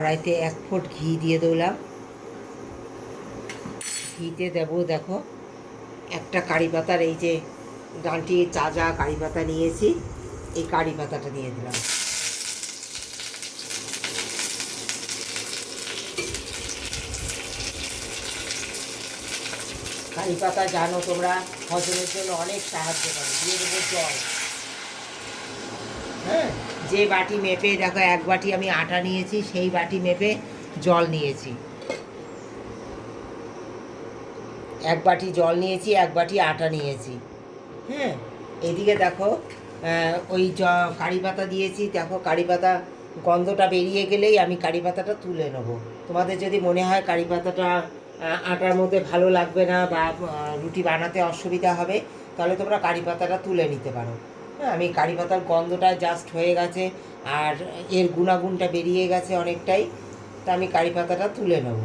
কড়াইতে 1 ফুট ঘি দিয়ে দিলাম। ঘিতে দেবো দেখো একটা কারি পাতার, এই যে ডাঁটি চাজা কারি পাতা নিয়েছি, এই কারি পাতাটা দিয়ে দিলাম। কারি পাতা জানো তোমরা হজমের জন্য অনেক সাহায্য করে। দিয়ে দেবো জল। হ্যাঁ, যে বাটি মেপে দেখো 1 বাটি আমি আটা নিয়েছি, সেই বাটি মেপে জল নিয়েছি। 1 বাটি জল নিয়েছি, 1 বাটি আটা নিয়েছি। হ্যাঁ, এদিকে দেখো ওই কারি পাতা দিয়েছি। দেখো কারি পাতা গন্ধটা বেরিয়ে গেলেই আমি কারি পাতাটা তুলে নেব। তোমাদের যদি মনে হয় কারি পাতাটা আটার মধ্যে ভালো লাগবে না বা রুটি বানাতে অসুবিধা হবে, তাহলে তোমরা কারি পাতাটা তুলে নিতে পারো। হ্যাঁ, আমি কারি পাতার গন্ধটা জাস্ট হয়ে গেছে আর এর গুণাগুণটা বেরিয়ে গেছে অনেকটাই, তা আমি কারি পাতাটা তুলে নেব।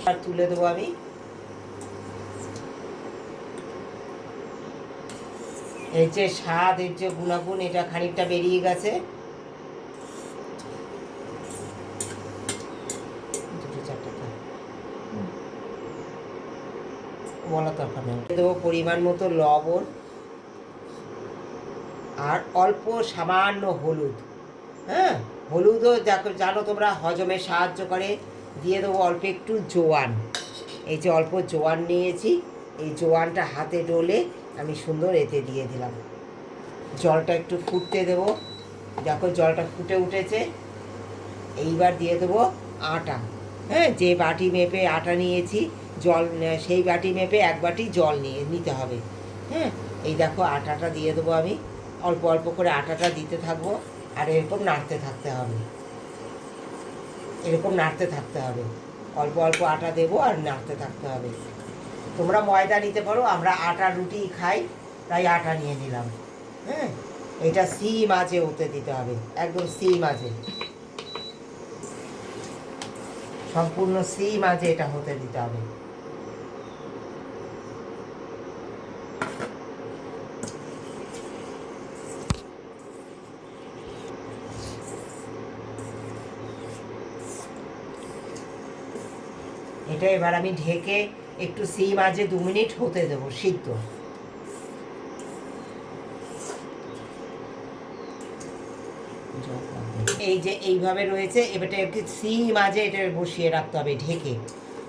আর তুলে দেবো আমি। এর যে স্বাদ, এর যে গুণাগুণ, এটা খানিকটা বেরিয়ে গেছে। বলা দরকার নেই। দেবো পরিমাণ মতো লবণ আর অল্প সামান্য হলুদ। হ্যাঁ, হলুদও জানো তোমরা হজমে সাহায্য করে। দিয়ে দেবো অল্প একটু জোয়ান। এই যে অল্প জোয়ান নিয়েছি, এই জোয়ানটা হাতে ডলে আমি সুন্দর এতে দিয়ে দিলাম। জলটা একটু ফুটতে দেবো। দেখো জলটা ফুটে উঠেছে। এইবার দিয়ে দেবো আটা। হ্যাঁ, যে বাটি মেপে আটা নিয়েছি, জল সেই বাটি মেপে 1 বাটি জল নিতে হবে। হ্যাঁ, এই দেখো আটাটা দিয়ে দেবো আমি। অল্প অল্প করে আটাটা দিতে থাকবো আর এরকম নাড়তে থাকতে হবে। এরকম নাড়তে থাকতে হবে। অল্প অল্প আটা দেবো আর নাড়তে থাকতে হবে। তোমরা ময়দা নিতে পারো, আমরা আটার রুটি খাই তাই আটা নিয়ে নিলাম। হ্যাঁ, এটা সিম আঁচে হতে দিতে হবে, একদম সিম আঁচে, সম্পূর্ণ সিম আঁচে এটা হতে দিতে হবে। এটা এবার আমি ঢেকে একটু সিম আঁচে 2 মিনিট হতে দেবো সিদ্ধ। এই যে এইভাবে রয়েছে, এবারে একটু সিম আঁচে এটা বসিয়ে রাখতে হবে ঢেকে।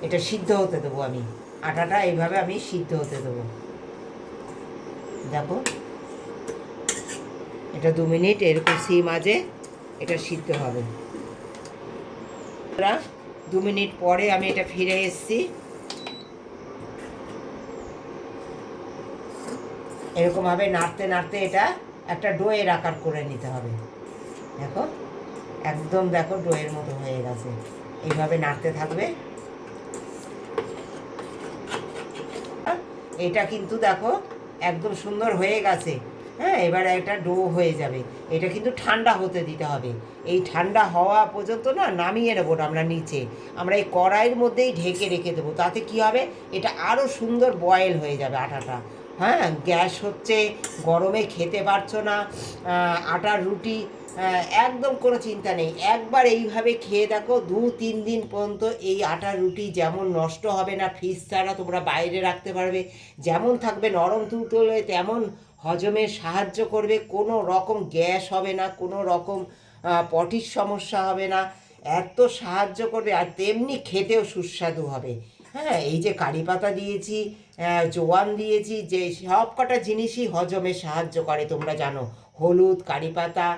এটা সিদ্ধ হতে দেবো আমি। আটাটা এইভাবে আমি সিদ্ধ হতে দেবো। দেখো এটা 2 মিনিট এরকম সিম আঁচে এটা সিদ্ধ হবে। 2 মিনিট পরে আমি এটা ফিরে এসেছি। এরকমভাবে নাড়তে নাড়তে এটা একটা ডোয়ের আকার করে নিতে হবে। দেখো একদম দেখো ডোয়ের মতো হয়ে গেছে। এইভাবে নাড়তে থাকবে। এটা কিন্তু দেখো একদম সুন্দর হয়ে গেছে। হ্যাঁ, এবার একটা ডো হয়ে যাবে। এটা কিন্তু ঠান্ডা হতে দিতে হবে। এই ঠান্ডা হওয়া পর্যন্ত না নামিয়ে নেবো না আমরা নিচে, আমরা এই কড়াইয়ের মধ্যেই ঢেকে রেখে দেবো। তাতে কি হবে, এটা আরও সুন্দর বয়েল হয়ে যাবে আটাটা। হ্যাঁ, গ্যাস হচ্ছে, গরমে খেতে পারছো না আটার রুটি, একদম কোনো চিন্তা নেই। একবার এইভাবে খেয়ে দেখো, 2-3 দিন পর্যন্ত এই আটার রুটি যেমন নষ্ট হবে না, ফ্রিজ ছাড়া তোমরা বাইরে রাখতে পারবে, যেমন থাকবে নরম তুলতুলে, তেমন হজমে সাহায্য করবে। কোনো রকম গ্যাস হবে না, কোনো রকম পটির সমস্যা হবে না, এত সাহায্য করবে। আর তেমনি খেতেও সুস্বাদু হবে। হ্যাঁ, এই যে কারি পাতা দিয়েছি, জোয়ান দিয়েছি, যে সব কটা জিনিসই হজমে সাহায্য করে তোমরা জানো। হলুদ, কারি পাতা,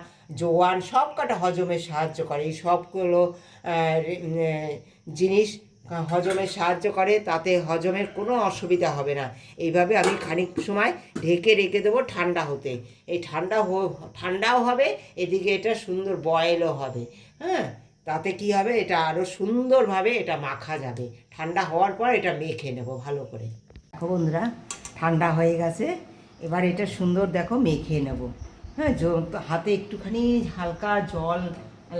জোয়ান সব কটা হজমে সাহায্য করে। এই সবগুলো জিনিস হজমে সাহায্য করে, তাতে হজমের কোনো অসুবিধা হবে না। এইভাবে আমি খানিক সময় ঢেকে রেখে দেবো ঠান্ডা হতে। এই ঠান্ডাও হবে, এদিকে এটা সুন্দর বয়েলও হবে। হ্যাঁ, তাতে কি হবে, এটা আরও সুন্দরভাবে এটা মাখা যাবে। ঠান্ডা হওয়ার পর এটা মেখে নেব ভালো করে। দেখো বন্ধুরা, ঠান্ডা হয়ে গেছে। এবার এটা সুন্দর দেখো মেখে নেব। হ্যাঁ, হাতে একটুখানি হালকা জল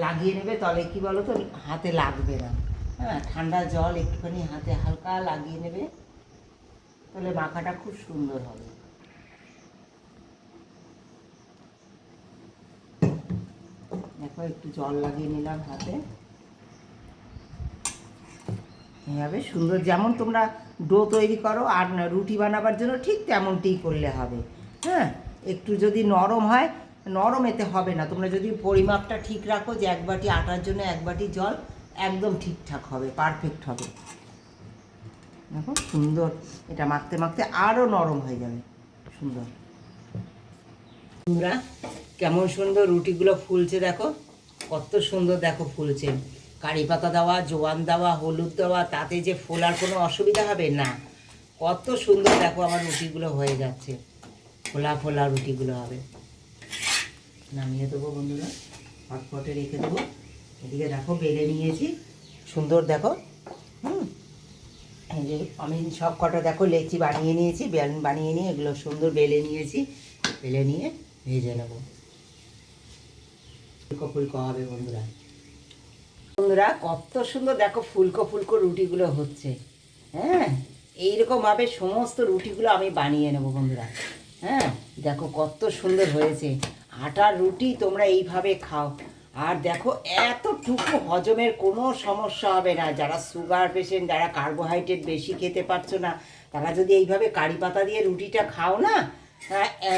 লাগিয়ে নেবে, তাহলে কি বলো তো হাতে লাগবে না। হ্যাঁ, ঠান্ডা জল একটুখানি হাতে হালকা লাগিয়ে নেবে, তাহলে মাখাটা খুব সুন্দর হবে। দেখো একটু জল লাগিয়ে নিলাম হাতে, এইভাবে সুন্দর যেমন তোমরা ডো তৈরি করো আর রুটি বানাবার জন্য ঠিক তেমনটিই করলে হবে। হ্যাঁ, একটু যদি নরম হয়, নরম এতে হবে না, তোমরা যদি পরিমাপটা ঠিক রাখো যে 1 বাটি আটার জন্য 1 বাটি জল, একদম ঠিকঠাক হবে, পারফেক্ট হবে। দেখো সুন্দর, এটা মাখতে মাখতে আরও নরম হয়ে যাবে, সুন্দর। তোমরা কেমন সুন্দর রুটিগুলো ফুলছে, দেখো কত সুন্দর, দেখো ফুলছে। কারি পাতা দেওয়া, জোয়ান দেওয়া, হলুদ দেওয়া, তাতে যে ফোলার কোনো অসুবিধা হবে না। কত সুন্দর দেখো আমার রুটিগুলো হয়ে যাচ্ছে, ফোলা ফোলা রুটিগুলো হবে। নামিয়ে দেবো বন্ধুরা, হটপটে রেখে দেবো। এদিকে দেখো বেলে নিয়েছি সুন্দর, দেখো এই যে আমি সব কটা দেখো লেচি বানিয়ে নিয়েছি, বানিয়ে নিয়ে এগুলো সুন্দর বেলে নিয়েছি, বেলে নিয়ে ভেজে নেবো। ফুলকো ফুলকো হবে বন্ধুরা। বন্ধুরা কত সুন্দর দেখো ফুলকো ফুলকো রুটিগুলো হচ্ছে। হ্যাঁ, এইরকমভাবে সমস্ত রুটিগুলো আমি বানিয়ে নেবো বন্ধুরা। হ্যাঁ, দেখো কত সুন্দর হয়েছে। আটার রুটি তোমরা এইভাবে খাও, আর দেখো এতটুকু হজমের কোনো সমস্যা হবে না। যারা সুগার পেশেন্ট, যারা কার্বোহাইড্রেট বেশি খেতে পারছো না, তারা যদি এইভাবে কারি পাতা দিয়ে রুটিটা খাও না,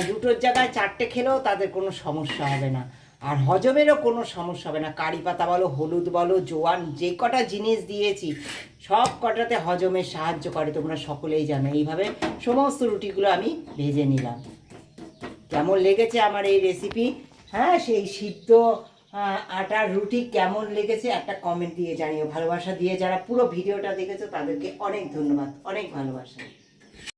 দুটোর জায়গায় 4টে খেলেও তাদের কোনো সমস্যা হবে না, আর হজমেরও কোনো সমস্যা হবে না। কারি পাতা বলো, হলুদ বলো, জোয়ান, যে কটা জিনিস দিয়েছি সব কটাতে হজমের সাহায্য করে, তোমরা সকলেই জানো। এইভাবে সমস্ত রুটিগুলো আমি ভেজে নিলাম। কেমন লেগেছে আমার এই রেসিপি? হ্যাঁ, সেই সিদ্ধ আটার রুটি কেমন লেগেছে একটা কমেন্ট দিয়ে জানিও। ভালোবাসা দিয়ে যারা পুরো ভিডিওটা দেখেছো তাদেরকে অনেক ধন্যবাদ, অনেক ভালোবাসা।